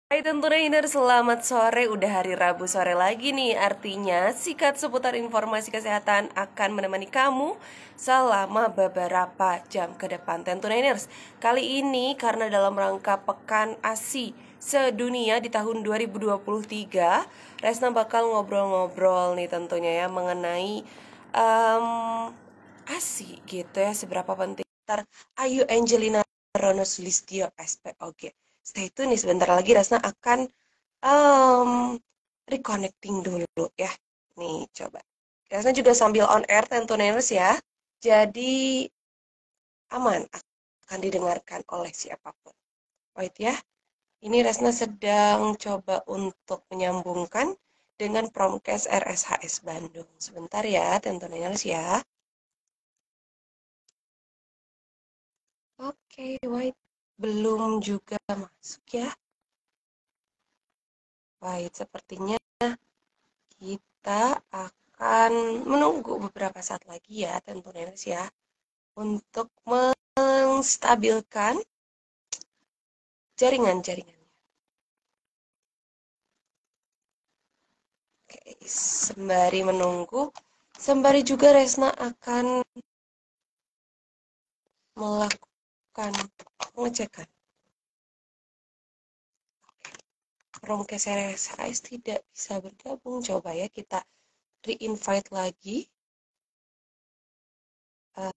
Hai Tentunainer, selamat sore. Udah hari Rabu sore lagi nih. Artinya sikat seputar informasi kesehatan akan menemani kamu selama beberapa jam ke depan Tentunainers. Kali ini karena dalam rangka Pekan ASI sedunia di tahun 2023, Resna bakal ngobrol-ngobrol nih tentunya ya mengenai um, ASI gitu ya, seberapa penting. Ntar Ayu Angelina Rono Sulistyo SPOG. Stay tune nih, sebentar lagi Rasna akan um, reconnecting dulu ya. Nih coba. Rasna juga sambil on air tentunerus ya. Jadi aman akan didengarkan oleh siapapun. Wait ya. Ini Rasna sedang coba untuk menyambungkan dengan Promkes RSHS Bandung. Sebentar ya tentunerus ya. Oke, wait. Belum juga masuk ya. Wait, sepertinya kita akan menunggu beberapa saat lagi ya tentunya ya untuk menstabilkan jaringan-jaringan. Oke, sembari menunggu, sembari juga Resna akan melakukan pengecekan. Romkes RSHS tidak bisa bergabung. Coba ya kita re-invite lagi. Uh,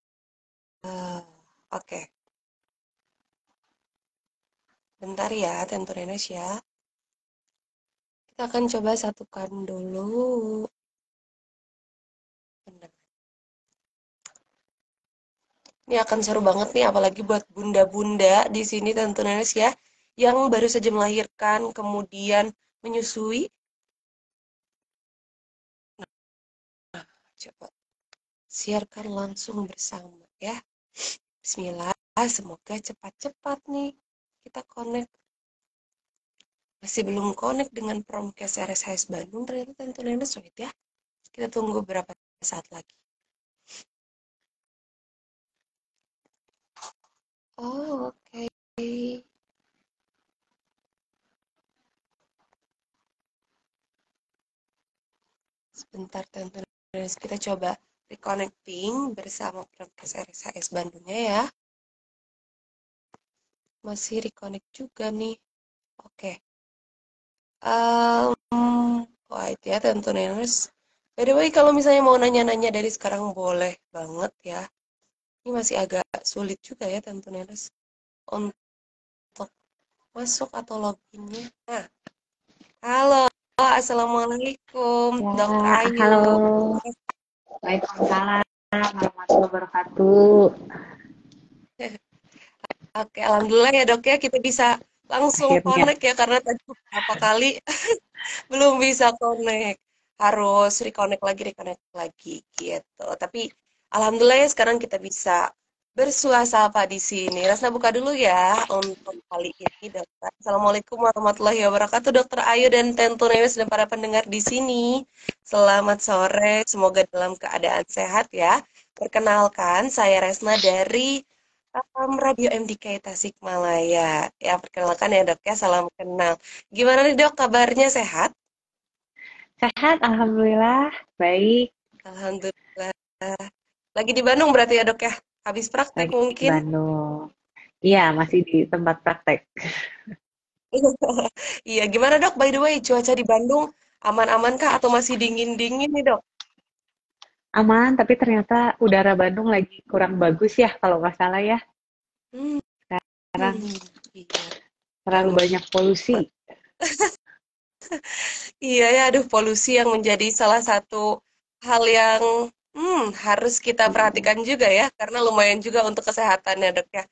uh, Oke, bentar ya tentunya ya. Kita akan coba satukan dulu. Bentar. Ini akan seru banget nih, apalagi buat bunda-bunda di sini tentunya ya, yang baru saja melahirkan, kemudian menyusui. Coba siarkan langsung bersama ya. Bismillah, semoga cepat-cepat nih kita connect. Masih belum connect dengan Promkes RSHS Bandung, ternyata tentunya sulit ya. Kita tunggu beberapa saat lagi. Oh, oke. Sebentar tentunya kita coba reconnecting bersama Promkes RSHS Bandungnya ya. Masih reconnect juga nih. Oke. Wait ya, tentunerers. By the way, kalau misalnya mau nanya-nanya dari sekarang boleh banget ya. Ini masih agak sulit juga ya, tentunerers, untuk masuk atau loginnya. Nah, halo, assalamualaikum, Ya, Dokter Ayu. halo. Waalaikumsalam warahmatullahi wabarakatuh. Oke, alhamdulillah ya dok ya, kita bisa langsung Akhirnya. connect ya, karena tadi beberapa kali belum bisa connect, harus reconnect lagi gitu. Tapi alhamdulillah ya sekarang kita bisa bersuasapa di sini. Rasna buka dulu ya untuk kali ini, dokter. Assalamualaikum warahmatullahi wabarakatuh, dokter Ayu dan Tentunews dan para pendengar di sini. Selamat sore, semoga dalam keadaan sehat ya. Perkenalkan, saya Resna dari Radio MDK Tasikmalaya. Ya, perkenalkan ya dok ya, salam kenal. Gimana nih dok, kabarnya sehat? Sehat, alhamdulillah. Baik, Alhamdulillah. Lagi di Bandung berarti ya dok ya? Habis praktek lagi di mungkin? Bandung. Iya, masih di tempat praktek. Iya, gimana dok? By the way, cuaca di Bandung aman-aman kah atau masih dingin-dingin nih dok? Aman, tapi ternyata udara Bandung lagi kurang bagus ya, kalau nggak salah ya. Hmm, Sekarang iya. terlalu Aduh, banyak polusi. iya ya, aduh polusi yang menjadi salah satu hal yang harus kita Mm-mm. perhatikan juga ya, karena lumayan juga untuk kesehatannya dok ya.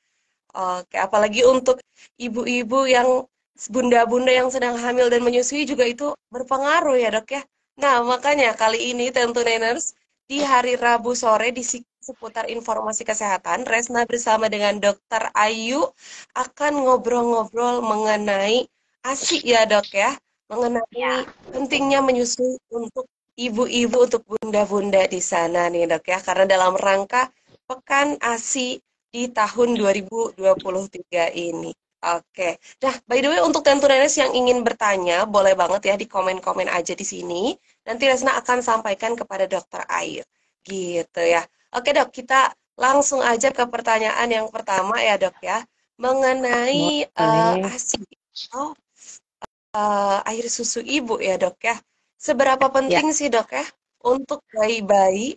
Oke, apalagi untuk ibu-ibu yang bunda-bunda yang sedang hamil dan menyusui juga itu berpengaruh ya dok ya. Nah makanya kali ini tentu Neners di hari Rabu sore di seputar informasi kesehatan, Resna bersama dengan Dokter Ayu akan ngobrol-ngobrol mengenai ASI ya dok ya, mengenai Ya. pentingnya menyusui untuk ibu-ibu, untuk bunda-bunda di sana nih dok ya, karena dalam rangka Pekan ASI di tahun 2023 ini. Oke. Nah, by the way untuk Tentunenes yang ingin bertanya, boleh banget ya di komen-komen aja di sini. Nanti Resna akan sampaikan kepada Dokter Air. Gitu ya. Oke, Dok, kita langsung aja ke pertanyaan yang pertama ya, Dok ya. Mengenai Boleh. ASI atau air susu ibu ya, Dok ya. Seberapa Ya, penting sih, Dok ya, untuk bayi-bayi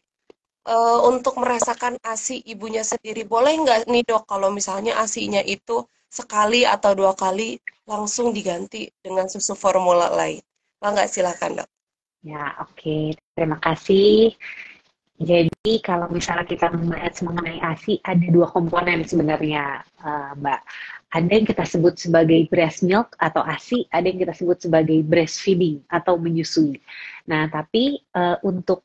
untuk merasakan ASI ibunya sendiri. Boleh nggak nih dok, kalau misalnya ASInya itu sekali atau dua kali langsung diganti dengan susu formula lain? Nggak, silakan dok. ya, oke. Terima kasih. Jadi kalau misalnya kita membahas mengenai ASI, ada dua komponen sebenarnya, Mbak. Ada yang kita sebut sebagai breast milk atau ASI, ada yang kita sebut sebagai breastfeeding atau menyusui. Nah, tapi untuk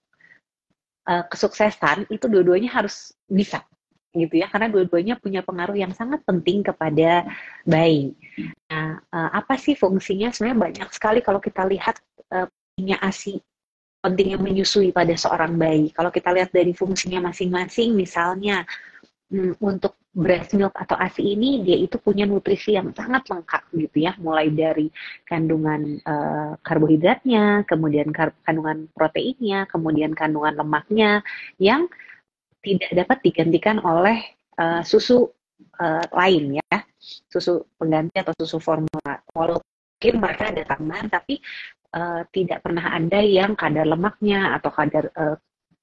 kesuksesan itu dua-duanya harus bisa, gitu ya, karena dua-duanya punya pengaruh yang sangat penting kepada bayi. Nah, apa sih fungsinya? Sebenarnya banyak sekali kalau kita lihat punya ASI, pentingnya menyusui pada seorang bayi. Kalau kita lihat dari fungsinya masing-masing, misalnya untuk breast milk atau ASI ini, dia itu punya nutrisi yang sangat lengkap gitu ya, mulai dari kandungan karbohidratnya, kemudian kandungan proteinnya, kemudian kandungan lemaknya yang tidak dapat digantikan oleh susu lain ya, susu pengganti atau susu formula. Walaupun mereka ada tambahan, tapi tidak pernah ada yang kadar lemaknya atau kadar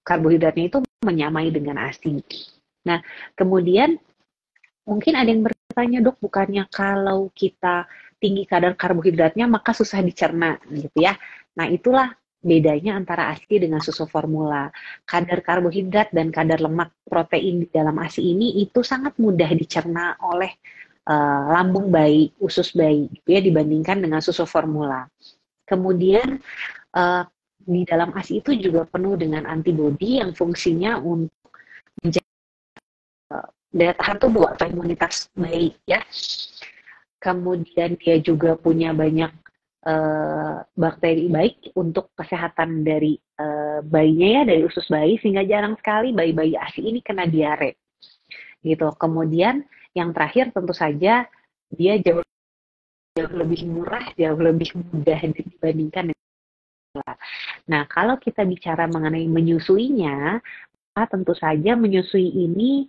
karbohidratnya itu menyamai dengan ASI. Nah, kemudian mungkin ada yang bertanya, dok, bukannya kalau kita tinggi kadar karbohidratnya maka susah dicerna gitu ya. Nah, itulah bedanya antara ASI dengan susu formula. Kadar karbohidrat dan kadar lemak protein di dalam ASI ini itu sangat mudah dicerna oleh lambung bayi, usus bayi gitu ya, dibandingkan dengan susu formula. Kemudian di dalam ASI itu juga penuh dengan antibodi yang fungsinya untuk menjaga daya tahan tubuh atau imunitas bayi ya. Kemudian dia juga punya banyak bakteri baik untuk kesehatan dari bayinya ya, dari usus bayi, sehingga jarang sekali bayi-bayi ASI ini kena diare gitu. Kemudian yang terakhir tentu saja dia jauh lebih murah, jauh lebih mudah dibandingkan dengan. Nah, kalau kita bicara mengenai menyusuinya, tentu saja menyusui ini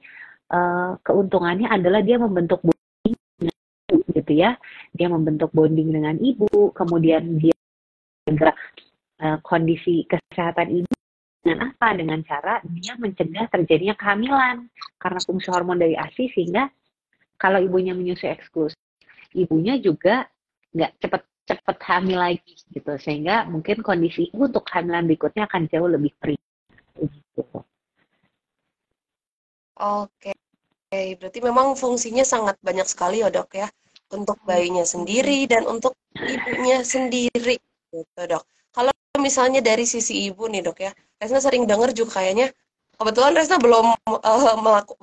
keuntungannya adalah dia membentuk bonding gitu ya, dia membentuk bonding dengan ibu, kemudian dia juga kondisi kesehatan ibu dengan apa? Dengan cara dia mencegah terjadinya kehamilan karena fungsi hormon dari ASI, sehingga kalau ibunya menyusui eksklusif, ibunya juga nggak cepet hamil lagi gitu, sehingga mungkin kondisi ibu untuk kehamilan berikutnya akan jauh lebih free gitu. Oke, berarti memang fungsinya sangat banyak sekali ya dok ya. Untuk bayinya sendiri dan untuk ibunya sendiri gitu dok. Kalau misalnya dari sisi ibu nih dok ya, Resna sering dengar juga kayaknya, kebetulan Resna belum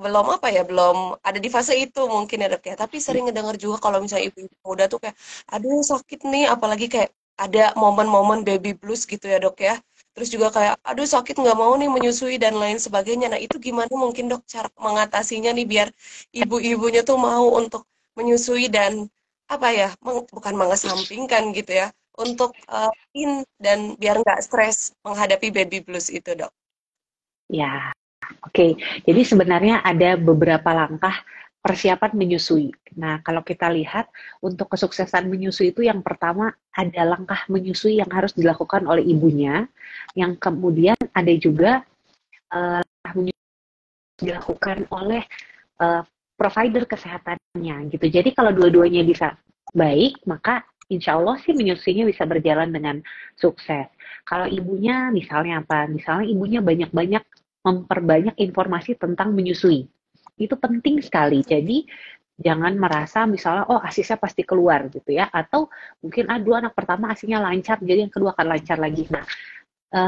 belum apa ya, belum ada di fase itu mungkin ya dok ya. Tapi sering ngedenger juga kalau misalnya ibu-ibu muda tuh kayak, aduh sakit nih, apalagi kayak ada momen-momen baby blues gitu ya dok ya. Terus juga kayak, aduh sakit nggak mau nih menyusui dan lain sebagainya. Nah itu gimana mungkin dok cara mengatasinya nih biar ibu-ibunya tuh mau untuk menyusui dan apa ya, bukan mengesampingkan gitu ya, untuk dan biar nggak stres menghadapi baby blues itu dok. Ya, oke. Jadi sebenarnya ada beberapa langkah persiapan menyusui. Nah, kalau kita lihat untuk kesuksesan menyusui itu, yang pertama ada langkah menyusui yang harus dilakukan oleh ibunya, yang kemudian ada juga langkah menyusui dilakukan oleh uh, provider kesehatannya gitu. Jadi kalau dua-duanya bisa baik, maka insya Allah sih menyusuinya bisa berjalan dengan sukses. Kalau ibunya misalnya apa? Misalnya ibunya banyak-banyak memperbanyak informasi tentang menyusui. Itu penting sekali. Jadi jangan merasa misalnya, oh asisnya pasti keluar gitu ya. Atau mungkin aduh anak pertama asinya lancar, jadi yang kedua akan lancar lagi. Nah,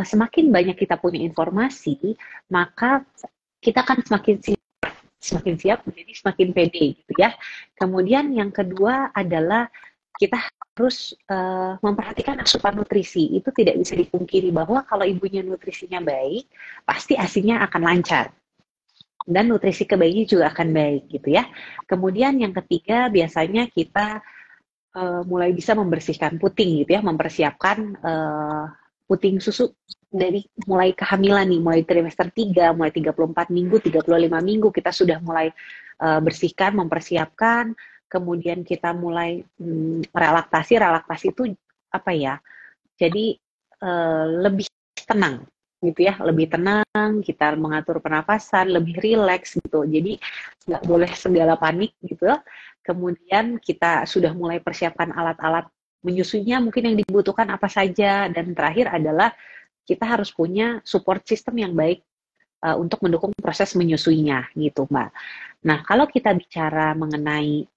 semakin banyak kita punya informasi, maka kita akan semakin siap, menjadi semakin pede gitu ya. Kemudian yang kedua adalah kita harus memperhatikan asupan nutrisi. Itu tidak bisa dipungkiri bahwa kalau ibunya nutrisinya baik, pasti asinya akan lancar. dan nutrisi ke bayinya juga akan baik gitu ya. Kemudian yang ketiga biasanya kita mulai bisa membersihkan puting gitu ya, mempersiapkan puting susu dari mulai kehamilan nih, mulai trimester 3, mulai 34 minggu, 35 minggu kita sudah mulai bersihkan, mempersiapkan, kemudian kita mulai relaksasi itu apa ya? Jadi lebih tenang gitu ya, lebih tenang, kita mengatur pernapasan, lebih rileks gitu. Jadi nggak boleh segala panik gitu. Kemudian kita sudah mulai persiapkan alat-alat menyusuinya mungkin yang dibutuhkan apa saja, dan terakhir adalah kita harus punya support system yang baik untuk mendukung proses menyusuinya gitu, Mbak. Nah, kalau kita bicara mengenai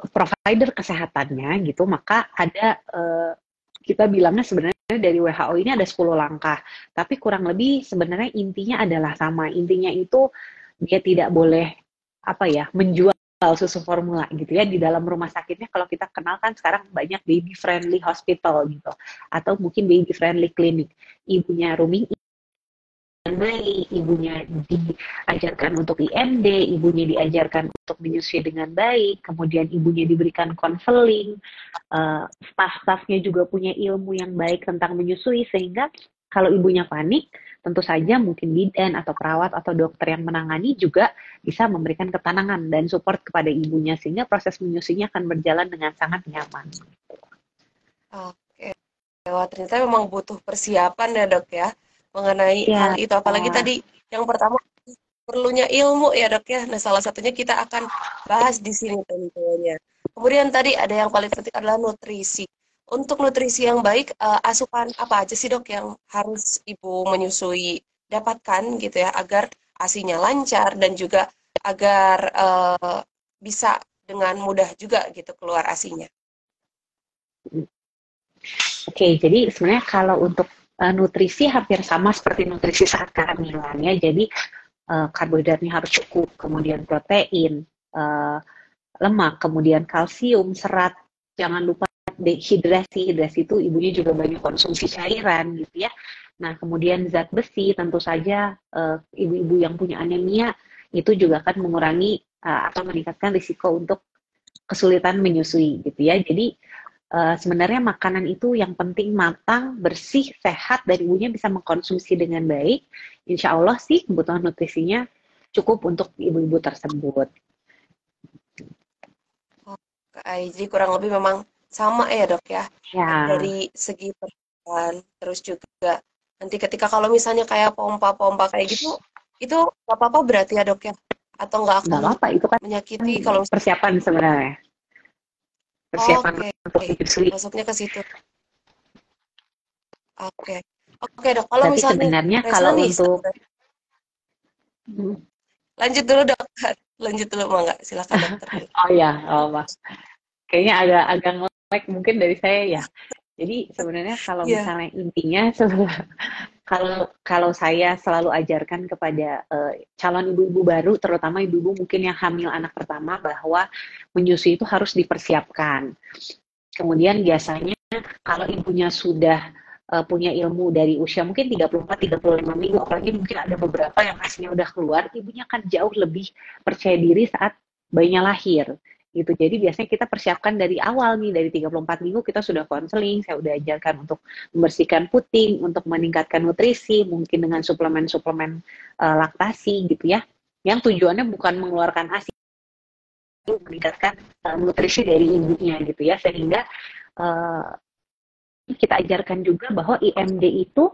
provider kesehatannya gitu, maka ada kita bilangnya sebenarnya dari WHO ini ada 10 langkah, tapi kurang lebih sebenarnya intinya adalah sama. Intinya itu dia tidak boleh apa ya, menjual susu formula gitu ya di dalam rumah sakitnya. Kalau kita kenal kan sekarang banyak baby friendly hospital gitu, atau mungkin baby friendly clinic. Ibunya rooming baik, ibunya diajarkan untuk IMD, ibunya diajarkan untuk menyusui dengan baik, kemudian ibunya diberikan konseling, staff-staffnya juga punya ilmu yang baik tentang menyusui, sehingga kalau ibunya panik, tentu saja mungkin bidan atau perawat atau dokter yang menangani juga bisa memberikan ketenangan dan support kepada ibunya, sehingga proses menyusuinya akan berjalan dengan sangat nyaman. Oke, wah ternyata memang butuh persiapan ya dok ya mengenai hal Ya, itu. Apalagi tadi yang pertama perlunya ilmu ya dok ya. Nah salah satunya kita akan bahas di sini tentunya. Kemudian tadi ada yang paling penting adalah nutrisi. Untuk nutrisi yang baik, asupan apa aja sih dok yang harus ibu menyusui dapatkan gitu ya agar ASINya lancar dan juga agar bisa dengan mudah juga gitu keluar ASINya. Oke, jadi sebenarnya kalau untuk nutrisi hampir sama seperti nutrisi saat kehamilan ya. Jadi karbohidratnya harus cukup, kemudian protein, lemak, kemudian kalsium, serat. Jangan lupa dehidrasi. Hidrasi itu ibunya juga banyak konsumsi cairan gitu ya. Nah, kemudian zat besi, tentu saja ibu-ibu yang punya anemia itu juga akan mengurangi atau meningkatkan risiko untuk kesulitan menyusui gitu ya. Jadi sebenarnya makanan itu yang penting matang, bersih, sehat, dan ibunya bisa mengkonsumsi dengan baik. Insya Allah sih kebutuhan nutrisinya cukup untuk ibu-ibu tersebut. Oke, jadi kurang lebih memang sama ya dok ya Ya, dari segi perasaan terus juga nanti ketika kalau misalnya kayak pompa-pompa kayak gitu itu nggak apa-apa berarti ya dok ya atau nggak nggak akan apa-apa. Itu kan menyakiti kalau persiapan sebenarnya. Persiapan oke untuk menyusui. masuknya ke situ oke oke dok kalau Tapi misalnya sebenarnya Resna kalau nih untuk lanjut dulu dok lanjut dulu mau nggak silakan dokter dulu oh ya, oh, kayaknya agak nge-lag mungkin dari saya ya. Jadi sebenarnya kalau iya misalnya intinya kalau saya selalu ajarkan kepada calon ibu-ibu baru, terutama ibu-ibu mungkin yang hamil anak pertama, bahwa menyusui itu harus dipersiapkan. Kemudian biasanya kalau ibunya sudah punya ilmu dari usia mungkin 34-35 minggu, apalagi mungkin ada beberapa yang aslinya udah keluar, ibunya akan jauh lebih percaya diri saat bayinya lahir gitu. Jadi biasanya kita persiapkan dari awal nih, dari 34 minggu kita sudah konseling, saya udah ajarkan untuk membersihkan puting, untuk meningkatkan nutrisi, mungkin dengan suplemen-suplemen laktasi gitu ya. Yang tujuannya bukan mengeluarkan ASI, meningkatkan nutrisi dari ibunya gitu ya, sehingga uh, kita ajarkan juga bahwa IMD itu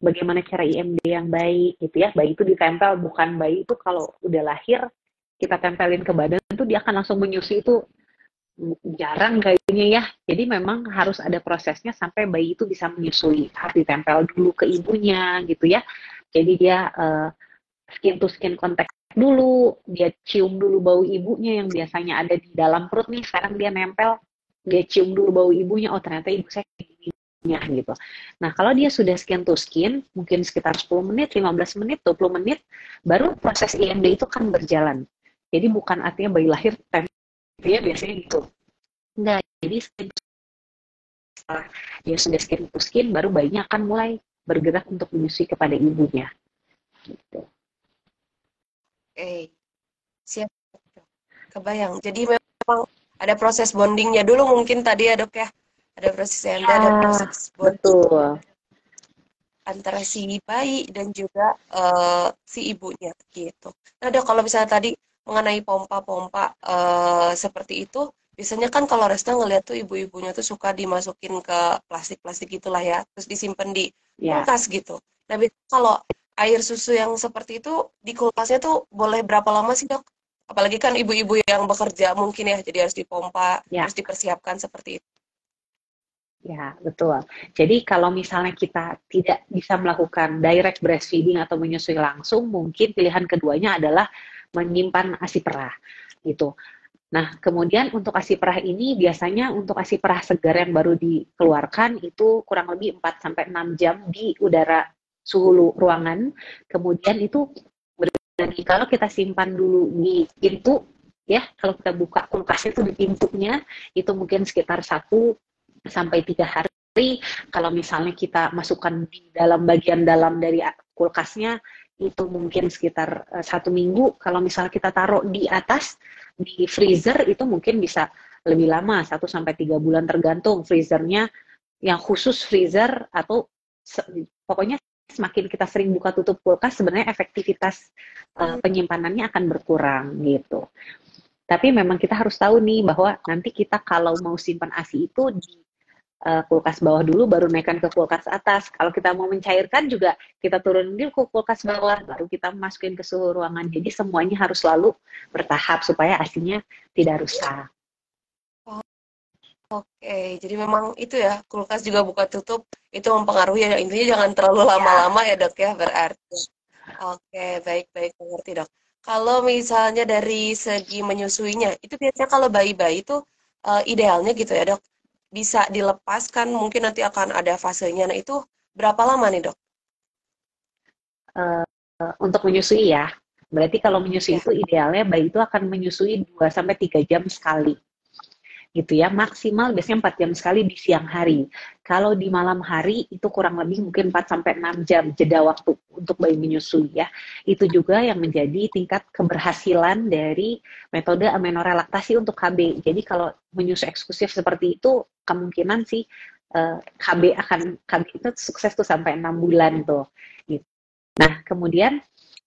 bagaimana cara IMD yang baik gitu ya. Bayi itu ditempel, bukan bayi itu kalau udah lahir kita tempelin ke badan tuh dia akan langsung menyusui, itu jarang kayaknya ya. Jadi memang harus ada prosesnya sampai bayi itu bisa menyusui. Harus ditempel dulu ke ibunya gitu ya. Jadi dia skin to skin contact dulu, dia cium dulu bau ibunya yang biasanya ada di dalam perut nih, sekarang dia nempel, dia cium dulu bau ibunya, oh ternyata ibu saya gitu. Nah, kalau dia sudah skin to skin, mungkin sekitar 10 menit, 15 menit, 20 menit, baru proses IMD itu kan berjalan. Jadi bukan artinya bayi lahir dia biasanya gitu. Enggak, jadi setelah dia sudah skin to skin, baru bayinya akan mulai bergerak untuk menyusui kepada ibunya. Gitu. Oke, siap. Kebayang. Jadi memang ada proses bondingnya dulu mungkin tadi ya dok ya. Ada proses Ya, ada proses bonding betul. antara si bayi dan juga si ibunya gitu. Nah dok kalau misalnya tadi mengenai pompa-pompa seperti itu, biasanya kan kalau Resta ngeliat tuh ibu-ibunya tuh suka dimasukin ke plastik-plastik gitulah ya, terus disimpan di Ya. kulkas gitu. Nah biasanya kalau air susu yang seperti itu di kulkasnya tuh boleh berapa lama sih dok? Apalagi kan ibu-ibu yang bekerja mungkin ya, jadi harus dipompa, Ya, harus dipersiapkan seperti itu. ya, betul. Jadi kalau misalnya kita tidak bisa melakukan direct breastfeeding atau menyusui langsung, mungkin pilihan keduanya adalah menyimpan ASI perah gitu. Nah, kemudian untuk ASI perah ini biasanya untuk ASI perah segar yang baru dikeluarkan itu kurang lebih 4 sampai 6 jam di udara suhu ruangan. Kemudian itu jadi kalau kita simpan dulu di pintu ya, kalau kita buka kulkas itu di pintunya itu mungkin sekitar 1 sampai 3 hari. Kalau misalnya kita masukkan di dalam bagian dalam dari kulkasnya itu mungkin sekitar 1 minggu. Kalau misalnya kita taruh di atas di freezer itu mungkin bisa lebih lama 1 sampai 3 bulan tergantung freezernya yang khusus freezer atau pokoknya semakin kita sering buka tutup kulkas sebenarnya efektivitas penyimpanannya akan berkurang gitu. Tapi memang kita harus tahu nih bahwa nanti kita kalau mau simpan ASI itu di kulkas bawah dulu baru naikkan ke kulkas atas. Kalau kita mau mencairkan juga kita turunin dulu ke kulkas bawah baru kita masukin ke suhu ruangan. Jadi semuanya harus selalu bertahap supaya ASINya tidak rusak. Oke, jadi memang itu ya, kulkas juga buka tutup, itu mempengaruhi ya, intinya jangan terlalu Ya, lama-lama ya dok ya, berarti. Oke, baik-baik, mengerti dok. Kalau misalnya dari segi menyusuinya, itu biasanya kalau bayi-bayi itu idealnya gitu ya dok, bisa dilepaskan, mungkin nanti akan ada fasenya, nah itu berapa lama nih dok? uh, untuk menyusui ya. Berarti kalau menyusui Ya, itu idealnya bayi itu akan menyusui 2 sampai 3 jam sekali. Gitu ya, maksimal biasanya 4 jam sekali di siang hari. Kalau di malam hari itu kurang lebih mungkin 4 sampai 6 jam jeda waktu untuk bayi menyusui ya. Itu juga yang menjadi tingkat keberhasilan dari metode amenorelaktasi untuk KB. Jadi kalau menyusui eksklusif seperti itu kemungkinan sih KB itu sukses tuh sampai 6 bulan tuh. Gitu. Nah, kemudian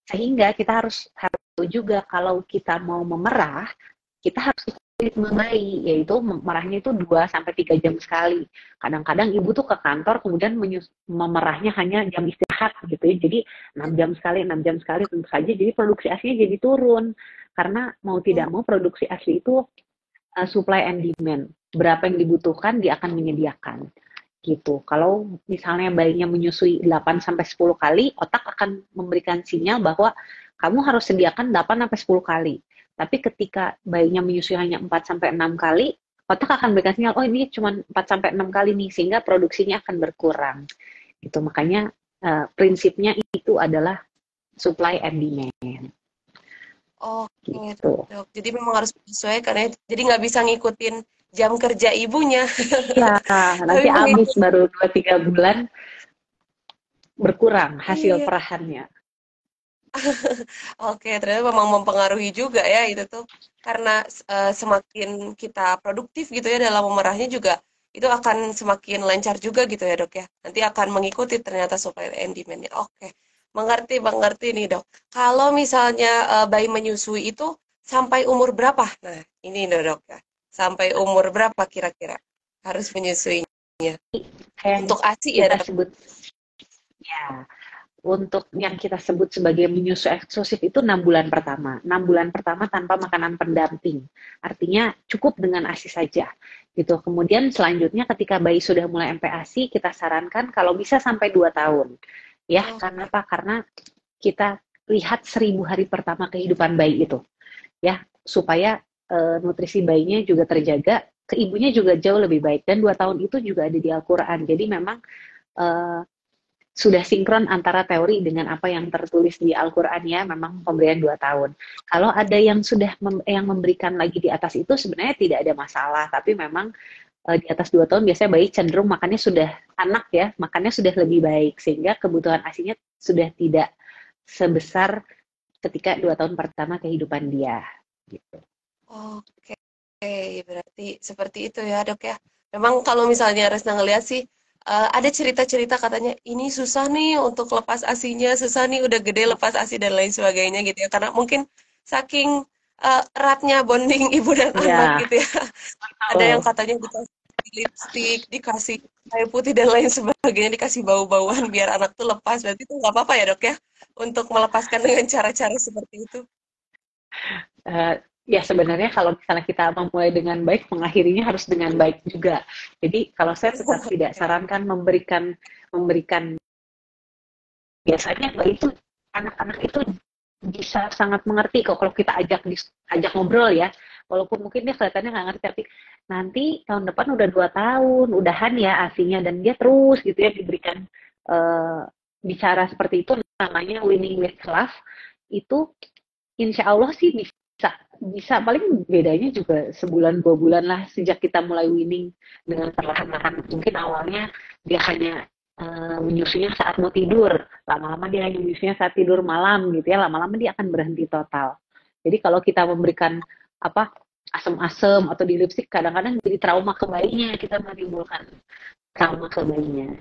sehingga kita harus tahu juga kalau kita mau memerah, kita harus ritme bayi, yaitu merahnya itu 2 sampai 3 jam sekali. Kadang-kadang ibu tuh ke kantor kemudian memerahnya hanya jam istirahat gitu ya. Jadi 6 jam sekali, 6 jam sekali tentu saja jadi produksi ASI-nya jadi turun. Karena mau tidak mau produksi ASI itu supply and demand. Berapa yang dibutuhkan dia akan menyediakan gitu. Kalau misalnya bayinya menyusui 8 sampai 10 kali, otak akan memberikan sinyal bahwa kamu harus sediakan 8 sampai 10 kali. Tapi ketika bayinya menyusui hanya 4 sampai 6 kali, otak akan memberikan sinyal, oh ini cuma 4 sampai 6 kali nih, sehingga produksinya akan berkurang. Gitu. Makanya prinsipnya itu adalah supply and demand. oke Gitu. dok, jadi memang harus menyesuaikan ya, jadi nggak bisa ngikutin jam kerja ibunya, Iya, tapi nanti habis mengikuti. baru 2 3 bulan berkurang hasil Iya. perahannya. Oke, ternyata memang mempengaruhi juga ya itu tuh. Karena semakin kita produktif gitu ya dalam memerahnya juga, itu akan semakin lancar juga gitu ya dok ya. Nanti akan mengikuti ternyata supply and demand-nya. Oke, mengerti, mengerti nih dok. Kalau misalnya bayi menyusui itu sampai umur berapa? Nah, ini nih dok ya. Sampai umur berapa kira-kira harus menyusuinya? Kayak Untuk ASI ya kita dok? sebut ya, untuk yang kita sebut sebagai menyusui eksklusif itu 6 bulan pertama. 6 bulan pertama tanpa makanan pendamping. Artinya cukup dengan ASI saja. Gitu. Kemudian selanjutnya ketika bayi sudah mulai MPASI, kita sarankan kalau bisa sampai 2 tahun. Ya, karena Oke. apa? Karena kita lihat 1.000 hari pertama kehidupan bayi itu. Ya, supaya nutrisi bayinya juga terjaga, ke ibunya juga jauh lebih baik. Dan 2 tahun itu juga ada di Al-Quran. Jadi memang eh, sudah sinkron antara teori dengan apa yang tertulis di Al-Quran ya, memang pemberian 2 tahun. Kalau ada yang sudah yang memberikan lagi di atas itu sebenarnya tidak ada masalah, tapi memang di atas 2 tahun biasanya bayi cenderung makannya sudah anak ya, makannya sudah lebih baik sehingga kebutuhan ASINya sudah tidak sebesar ketika 2 tahun pertama kehidupan dia gitu. Oke, berarti seperti itu ya dok ya. Memang kalau misalnya Resna ngeliat sih, ada cerita-cerita katanya ini susah nih untuk lepas asinya, susah nih udah gede lepas asi dan lain sebagainya gitu ya. Karena mungkin saking eratnya bonding ibu dan anak Ya, gitu ya. Ada yang oh, katanya dikasih lipstick, dikasih kayu putih dan lain sebagainya, dikasih bau-bauan biar anak tuh lepas. Berarti itu nggak apa-apa ya dok ya, untuk melepaskan dengan cara-cara seperti itu. eh, ya sebenarnya kalau misalnya kita memulai dengan baik, mengakhirinya harus dengan baik juga. Jadi kalau saya tetap tidak sarankan memberikan biasanya itu anak-anak itu bisa sangat mengerti kok kalau kita ajak ngobrol ya, walaupun mungkin dia kelihatannya nggak ngerti, tapi nanti tahun depan udah 2 tahun udahan ya asinya, dan dia terus gitu ya diberikan uh, bicara seperti itu, namanya winning with love. Itu insya Allah sih bisa bisa paling bedanya juga sebulan 2 bulan lah sejak kita mulai winning dengan perlahan-lahan. Mungkin awalnya dia hanya menyusunya saat mau tidur, lama-lama dia hanya menyusunya saat tidur malam gitu ya, lama-lama dia akan berhenti total. Jadi kalau kita memberikan apa asam-asam atau di lipstick, kadang-kadang jadi trauma ke bayinya, kita menimbulkan trauma ke bayinya.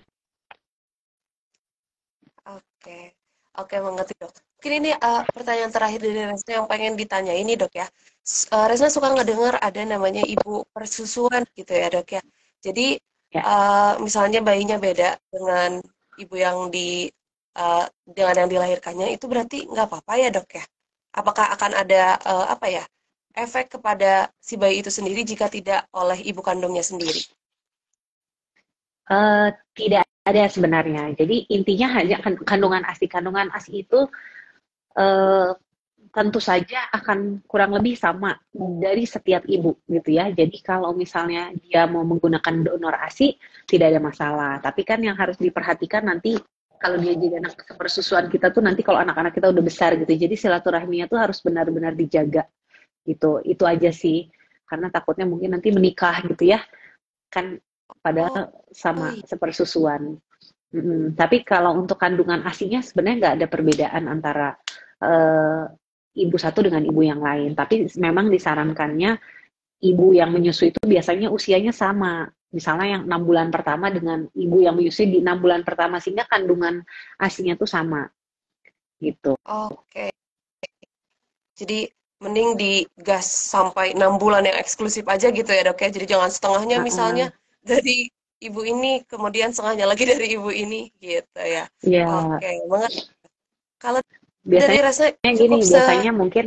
Oke, oke mengerti dok. Mungkin ini pertanyaan terakhir dari Resna yang pengen ditanya ini dok ya. Resna suka ngedengar ada namanya ibu persusuan gitu ya dok ya. Jadi Ya. misalnya bayinya beda dengan ibu yang dengan yang dilahirkannya, itu berarti nggak apa-apa ya dok ya? Apakah akan ada apa ya efek kepada si bayi itu sendiri jika tidak oleh ibu kandungnya sendiri? Tidak ada sebenarnya. Jadi intinya hanya kandungan ASI itu eh, tentu saja akan kurang lebih sama dari setiap ibu gitu ya. Jadi kalau misalnya dia mau menggunakan donor ASI tidak ada masalah. Tapi kan yang harus diperhatikan nanti kalau dia jadi anak sepersusuan kita tuh, nanti kalau anak-anak kita udah besar gitu. Jadi silaturahminya tuh harus benar-benar dijaga gitu. Itu aja sih. Karena takutnya mungkin nanti menikah gitu ya. Kan Oh, pada oh sama iya. sepersusuan. Tapi kalau untuk kandungan ASINya sebenarnya nggak ada perbedaan antara uh, ibu satu dengan ibu yang lain. Tapi memang disarankannya ibu yang menyusui itu biasanya usianya sama. Misalnya yang 6 bulan pertama dengan ibu yang menyusui di 6 bulan pertama, sehingga kandungan ASINya tuh sama gitu. Oke. Jadi mending digas sampai 6 bulan yang eksklusif aja gitu ya dok ya. Jadi jangan setengahnya misalnya Uh-uh. dari ibu ini, kemudian setengahnya lagi dari ibu ini gitu ya. Ya, Oke, banget. Kalau dari biasanya rasa gini, cukup biasanya mungkin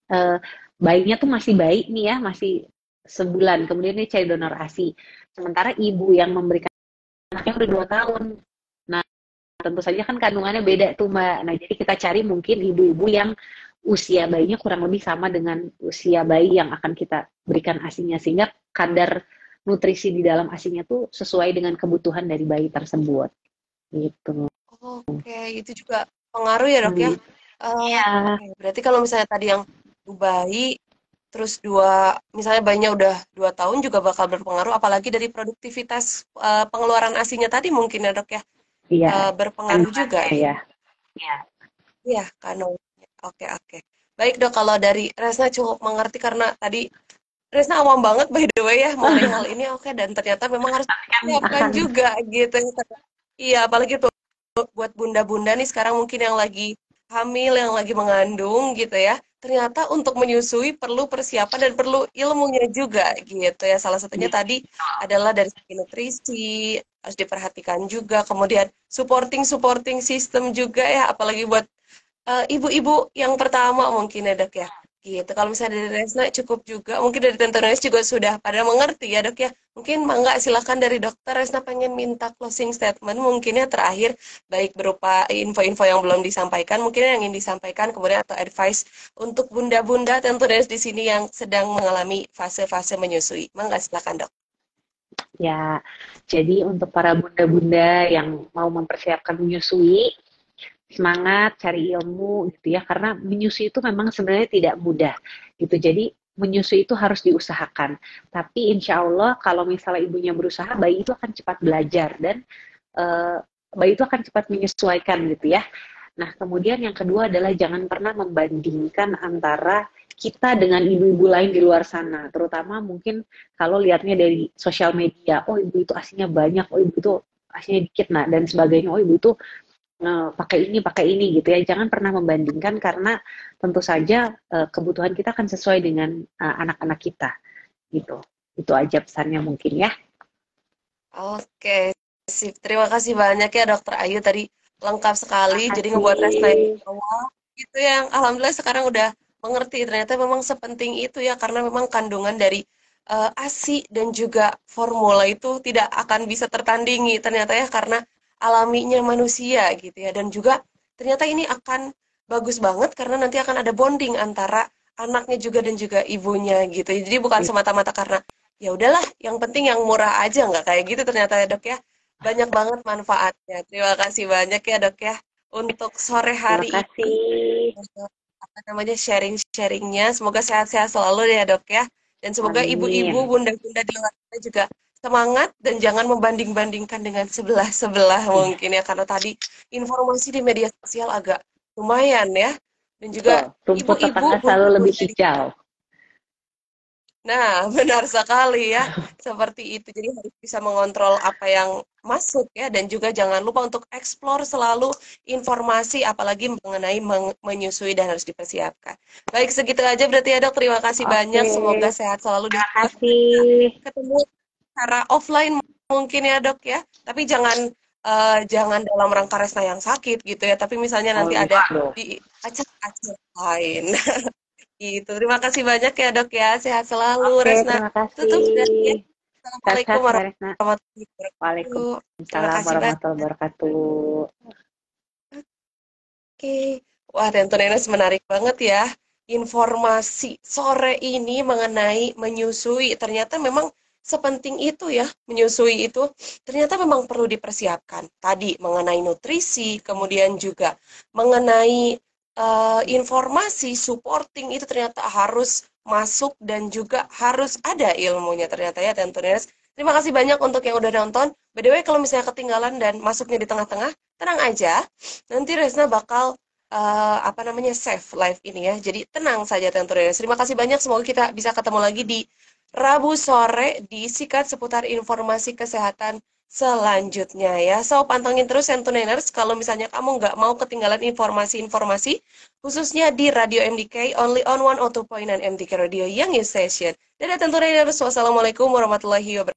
uh, bayinya tuh masih bayi nih ya, masih sebulan, kemudian dia cari donor ASI. Sementara ibu yang memberikan anaknya udah 2 tahun. Nah, tentu saja kan kandungannya beda tuh Mbak. Nah, jadi kita cari mungkin ibu-ibu yang usia bayinya kurang lebih sama dengan usia bayi yang akan kita berikan ASINya, sehingga kadar nutrisi di dalam ASINya tuh sesuai dengan kebutuhan dari bayi tersebut. Gitu. oke, itu juga pengaruh ya dok ya. Hmm. Iya. Oke, berarti kalau misalnya tadi yang bayi terus dua, misalnya bayinya udah 2 tahun juga bakal berpengaruh, apalagi dari produktivitas pengeluaran asinya tadi mungkin ya dok ya, Iya. berpengaruh juga Kandungannya gitu. ya. Iya. Iya, kandungannya. Oke, oke. Baik dok, kalau dari Resna cukup mengerti karena tadi Resna awam banget by the way ya mengenai hal ini. Oke, dan ternyata memang harus Kan disiapkan akan juga gitu. Iya, apalagi tuh buat bunda-bunda nih sekarang mungkin yang lagi hamil, yang lagi mengandung gitu ya. Ternyata untuk menyusui perlu persiapan dan perlu ilmunya juga gitu ya. Salah satunya tadi adalah dari segi nutrisi, harus diperhatikan juga. Kemudian supporting system juga ya, apalagi buat ibu-ibu yang pertama mungkin ya dok ya. Gitu. Kalau misalnya dari Resna cukup juga, mungkin dari Tante Nes juga sudah pada mengerti ya dok ya. Mungkin mangga silakan dari dokter Resna pengen minta closing statement mungkinnya terakhir, baik berupa info-info yang belum disampaikan, mungkin yang ingin disampaikan, kemudian atau advice untuk bunda-bunda Tante Nes di sini yang sedang mengalami fase-fase menyusui. Mangga silakan dok. ya. Jadi untuk para bunda-bunda yang mau mempersiapkan menyusui, semangat cari ilmu gitu ya, karena menyusui itu memang sebenarnya tidak mudah gitu. Jadi menyusui itu harus diusahakan, tapi insya Allah kalau misalnya ibunya berusaha, bayi itu akan cepat belajar, dan uh, bayi itu akan cepat menyesuaikan gitu ya. Nah, kemudian yang kedua adalah jangan pernah membandingkan antara kita dengan ibu-ibu lain di luar sana, terutama mungkin kalau lihatnya dari sosial media, oh ibu itu aslinya banyak, oh ibu itu aslinya dikit, nah dan sebagainya, oh ibu itu pakai ini gitu ya. Jangan pernah membandingkan karena tentu saja kebutuhan kita akan sesuai dengan anak-anak kita gitu. Itu aja pesannya mungkin ya. Oke, sip. Terima kasih banyak ya Dokter Ayu tadi lengkap sekali. Jadi ngebuat Resna yang Makasih. awal itu yang alhamdulillah sekarang udah mengerti. Ternyata memang sepenting itu ya karena memang kandungan dari ASI dan juga formula itu tidak akan bisa tertandingi ternyata ya karena alaminya manusia gitu ya. Dan juga ternyata ini akan bagus banget karena nanti akan ada bonding antara anaknya juga dan juga ibunya gitu. Jadi bukan semata-mata karena ya udahlah, yang penting yang murah aja nggak kayak gitu ternyata ya dok ya. Banyak banget manfaatnya. Terima kasih banyak ya dok ya untuk sore Terima hari ini kasih. untuk apa namanya sharing-sharingnya. Semoga sehat-sehat selalu ya dok ya. Dan semoga ibu-ibu, Amin. bunda-bunda di luar sana juga semangat dan jangan membanding-bandingkan dengan sebelah-sebelah mungkin ya karena tadi informasi di media sosial agak lumayan ya. Dan juga Betul. Rumput ibu-ibu, tetangga selalu lebih bunda-bunda di hijau. Nah, benar sekali ya. Seperti itu. Jadi harus bisa mengontrol apa yang masuk ya dan juga jangan lupa untuk explore selalu informasi apalagi mengenai menyusui dan harus dipersiapkan. Baik, segitu aja berarti ya, Dok. Terima kasih banyak. Oke. Semoga sehat selalu dan Terima juga kasih. ketemu secara offline mungkin ya, Dok ya. Tapi jangan dalam rangka Resna yang sakit gitu ya, tapi misalnya Oh, nanti ada enggak dong. di acara-acara lain. Gitu. Terima kasih banyak ya, Dok ya. Sehat selalu, Oke, Resna. terima kasih. Tutup sudah ya. Assalamualaikum Sehat-sehat, Mbak Resna. warahmatullahi wabarakatuh. Terima Waalaikumsalam kasih warahmatullahi banyak. wabarakatuh. Oke. Wah, Tante Nenes menarik banget ya. Informasi sore ini mengenai menyusui. Ternyata memang sepenting itu ya, menyusui itu. Ternyata memang perlu dipersiapkan. Tadi mengenai nutrisi, kemudian juga mengenai informasi supporting itu ternyata harus masuk dan juga harus ada ilmunya ternyata ya, Tante Nenes. Terima kasih banyak untuk yang udah nonton. By the way, kalau misalnya ketinggalan dan masuknya di tengah-tengah, tenang aja. Nanti Resna bakal apa namanya save live ini ya. Jadi tenang saja tentunya. Terima kasih banyak. Semoga kita bisa ketemu lagi di Rabu sore di Sikat seputar informasi kesehatan selanjutnya ya. So pantengin terus Sentuneners kalau misalnya kamu nggak mau ketinggalan informasi-informasi khususnya di Radio MDK only on 102.9 MDK Radio Young Station. Dadah Tentuneners. Wassalamualaikum warahmatullahi wabarakatuh.